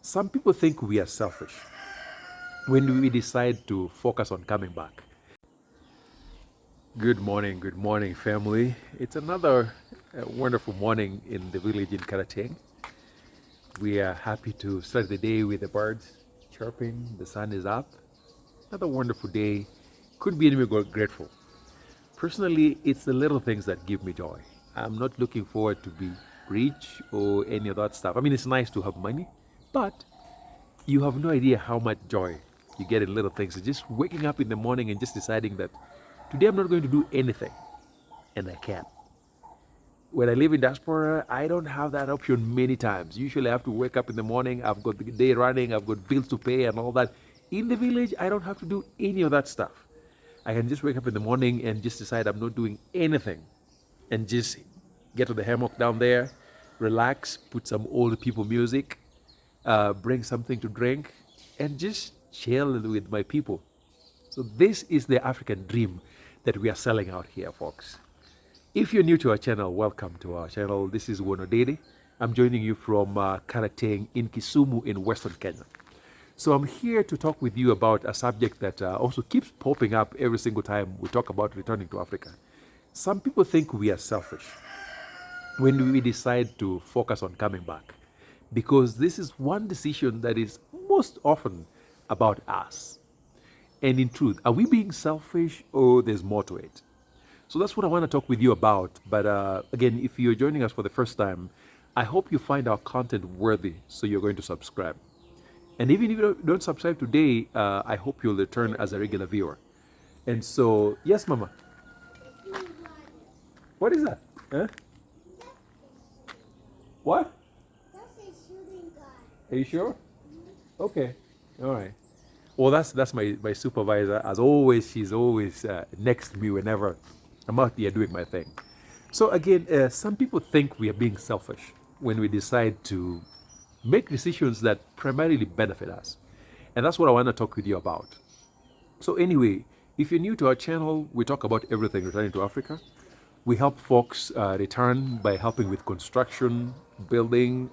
Some people think we are selfish when we decide to focus on coming back. Good morning, family. It's another wonderful morning in the village in Karateng. We are happy to start the day with the birds chirping, the sun is up. Another wonderful day. Couldn't be any more grateful. Personally, it's the little things that give me joy. I'm not looking forward to be rich or any of that stuff. I mean, it's nice to have money, but you have no idea how much joy you get in little things. Just waking up in the morning and just deciding that today I'm not going to do anything, and I can. When I live in diaspora, I don't have that option many times. Usually I have to wake up in the morning, I've got the day running, I've got bills to pay and all that. In the village, I don't have to do any of that stuff. I can just wake up in the morning and just decide I'm not doing anything and just get to the hammock down there, relax, put some old people music, bring something to drink, and just chill with my people. So this is the African dream that we are selling out here, folks. If you're new to our channel, welcome to our channel. This is Wonodede. I'm joining you from Karateng in Kisumu in Western Kenya. So I'm here to talk with you about a subject that also keeps popping up every single time we talk about returning to Africa. Some people think we are selfish when we decide to focus on coming back, because this is one decision that is most often about us. And in truth, are we being selfish or there's more to it? So that's what I want to talk with you about. But again, if you're joining us for the first time, I hope you find our content worthy, so you're going to subscribe. And even if you don't subscribe today, I hope you'll return as a regular viewer. And so, yes, Mama. What is that? Huh? What? That's a shooting guy. Are you sure? Okay. All right. Well, that's my supervisor. As always, she's always next to me whenever I'm out there doing my thing. So again, some people think we are being selfish when we decide to make decisions that primarily benefit us. And that's what I want to talk with you about. So anyway, if you're new to our channel, we talk about everything returning to Africa. We help folks return by helping with construction, building,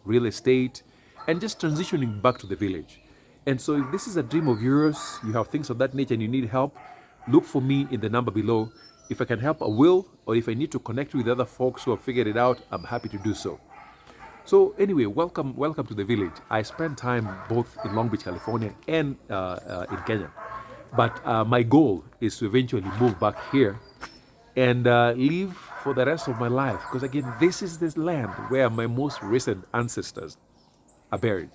real estate, and just transitioning back to the village. And so if this is a dream of yours, you have things of that nature and you need help, look for me in the number below. If I can help, I will, or if I need to connect with other folks who have figured it out, I'm happy to do so. So anyway, welcome to the village. I spent time both in Long Beach, California and in Kenya. But my goal is to eventually move back here and live for the rest of my life. Because again, this is this land where my most recent ancestors are buried.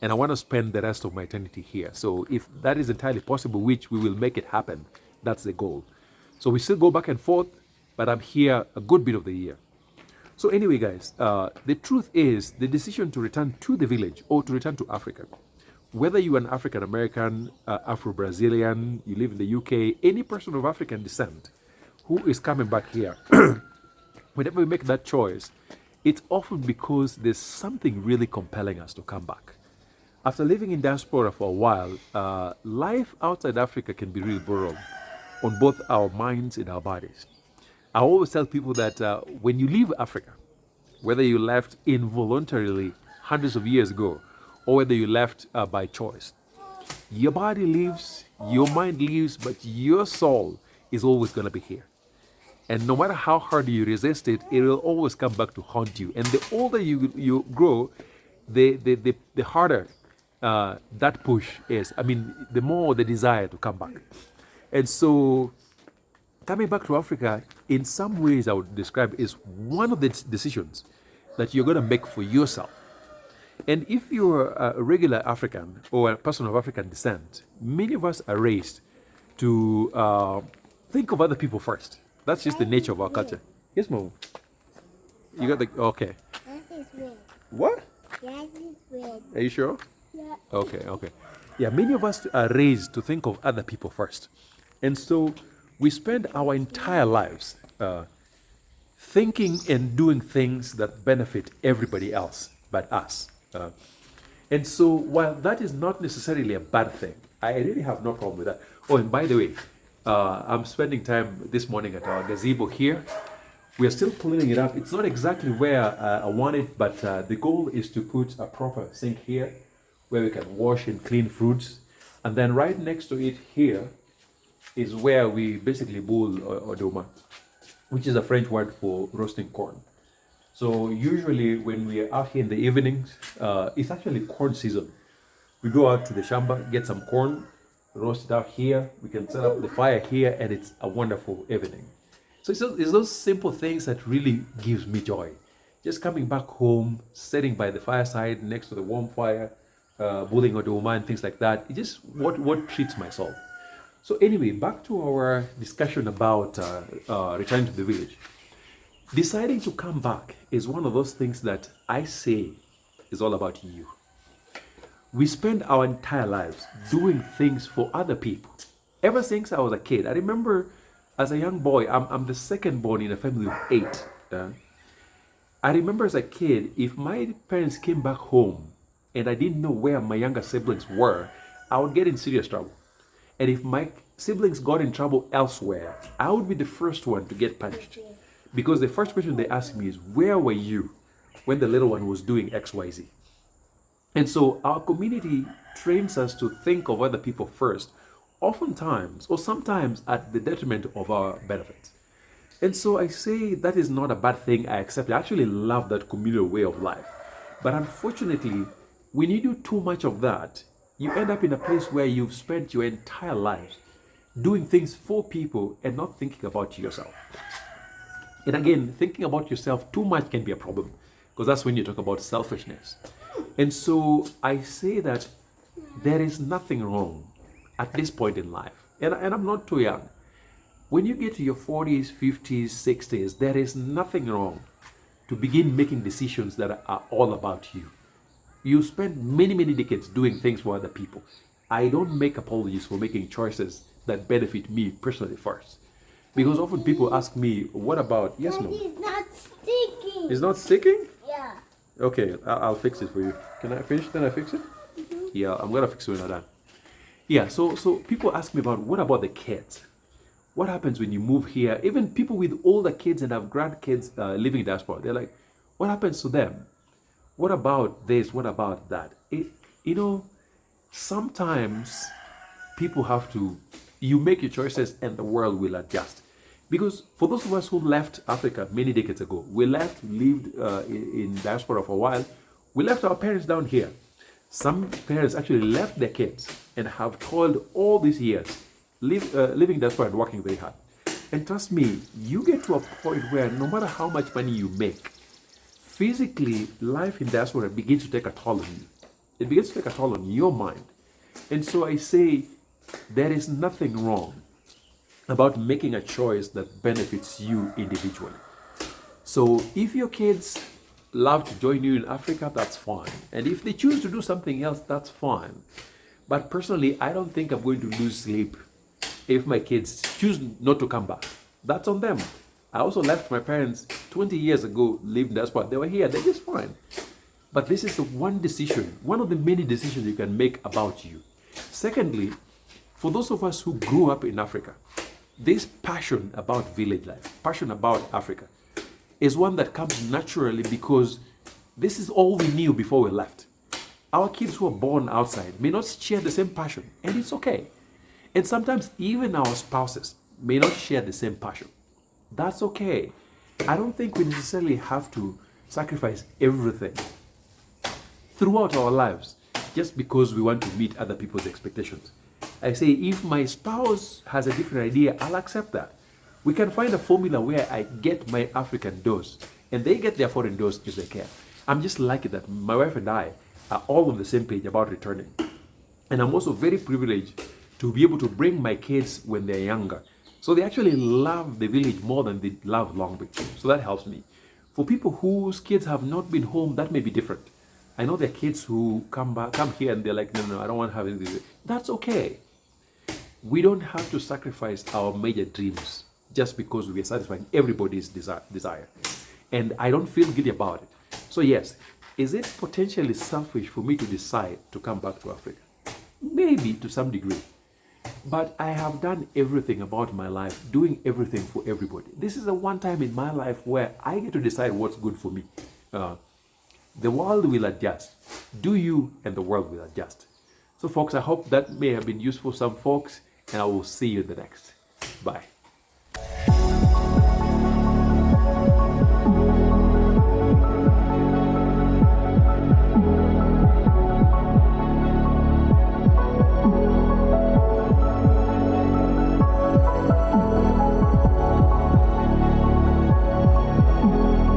And I want to spend the rest of my eternity here. So if that is entirely possible, which we will make it happen, that's the goal. So we still go back and forth, but I'm here a good bit of the year. So anyway, guys, the truth is the decision to return to the village or to return to Africa, whether you're an African American, Afro-Brazilian, you live in the UK, any person of African descent who is coming back here, whenever we make that choice, it's often because there's something really compelling us to come back. After living in diaspora for a while, life outside Africa can be really brutal on both our minds and our bodies. I always tell people that when you leave Africa, whether you left involuntarily hundreds of years ago or whether you left by choice, your body leaves, your mind leaves, but your soul is always going to be here. And no matter how hard you resist it, it will always come back to haunt you. And the older you grow, the harder that push is. I mean, the more the desire to come back. And so coming back to Africa, in some ways I would describe is one of the decisions that you're going to make for yourself. And if you're a regular African or a person of African descent, many of us are raised to think of other people first. That's just the nature of our culture. Yes, Mom. You got the, okay. That is red. What? That is red. Are you sure? Yeah. Okay. Yeah, many of us are raised to think of other people first. And so we spend our entire lives thinking and doing things that benefit everybody else but us. And so while that is not necessarily a bad thing, I really have no problem with that. Oh, and by the way, I'm spending time this morning at our gazebo here We are still cleaning it up. It's not exactly where I want it, but the goal is to put a proper sink here where we can wash and clean fruits. And then right next to it here is where we basically boil odoma, which is a French word for roasting corn. So usually when we are out here in the evenings, it's actually corn season. We go out to the shamba, get some corn, roast it out here. We can set up the fire here, and it's a wonderful evening. So it's those simple things that really gives me joy. Just coming back home, sitting by the fireside next to the warm fire, boiling odoma and things like that. It's just what treats my soul. So anyway, back to our discussion about returning to the village. Deciding to come back is one of those things that I say is all about you. We spend our entire lives doing things for other people. Ever since I was a kid, I remember as a young boy, I'm the second born in a family of 8. I remember as a kid, if my parents came back home and I didn't know where my younger siblings were, I would get in serious trouble. And if my siblings got in trouble elsewhere, I would be the first one to get punished. Because the first question they ask me is, where were you when the little one was doing XYZ? And so our community trains us to think of other people first, oftentimes or sometimes at the detriment of our benefits. And so I say that is not a bad thing. I accept it. I actually love that communal way of life. But unfortunately, when you do too much of that, you end up in a place where you've spent your entire life doing things for people and not thinking about yourself. And again, thinking about yourself too much can be a problem, because that's when you talk about selfishness. And so I say that there is nothing wrong at this point in life. And I'm not too young. When you get to your 40s, 50s, 60s, there is nothing wrong to begin making decisions that are all about you. You spend many, many decades doing things for other people. I don't make apologies for making choices that benefit me personally first. Because often people ask me, what about, yes, Mom? It's not sticking. It's not sticking? Yeah. Okay, I'll fix it for you. Can I finish, then I fix it? Mm-hmm. Yeah, I'm gonna fix it when I'm done. Yeah, so people ask me about, what about the kids? What happens when you move here? Even people with older kids and have grandkids living in diaspora, they're like, what happens to them? What about this? What about that? Sometimes people have to, you make your choices and the world will adjust. Because for those of us who left Africa many decades ago, we lived in diaspora for a while, we left our parents down here. Some parents actually left their kids and have toiled all these years, living diaspora and working very hard. And trust me, you get to a point where no matter how much money you make, physically, life in diaspora begins to take a toll on you. It begins to take a toll on your mind. And so I say, there is nothing wrong about making a choice that benefits you individually. So if your kids love to join you in Africa, that's fine. And if they choose to do something else, that's fine. But personally, I don't think I'm going to lose sleep if my kids choose not to come back. That's on them. I also left my parents 20 years ago, lived in diaspora. They were here, they're just fine. But this is the one decision, one of the many decisions you can make about you. Secondly, for those of us who grew up in Africa, this passion about village life, passion about Africa, is one that comes naturally because this is all we knew before we left. Our kids who are born outside may not share the same passion, and it's okay. And sometimes even our spouses may not share the same passion. That's okay. I don't think we necessarily have to sacrifice everything throughout our lives just because we want to meet other people's expectations. I say, if my spouse has a different idea, I'll accept that. We can find a formula where I get my African dose and they get their foreign dose if they can. I'm just lucky that my wife and I are all on the same page about returning. And I'm also very privileged to be able to bring my kids when they're younger. So they actually love the village more than they love Long Beach. So that helps me. For people whose kids have not been home, that may be different. I know there are kids who come here and they're like, no, I don't want to have anything. That's okay. We don't have to sacrifice our major dreams just because we are satisfying everybody's desire. And I don't feel guilty about it. So yes, is it potentially selfish for me to decide to come back to Africa? Maybe to some degree. But I have done everything about my life, doing everything for everybody. This is the one time in my life where I get to decide what's good for me. The world will adjust. Do you, and the world will adjust. So, folks, I hope that may have been useful for some folks, and I will see you in the next. Bye.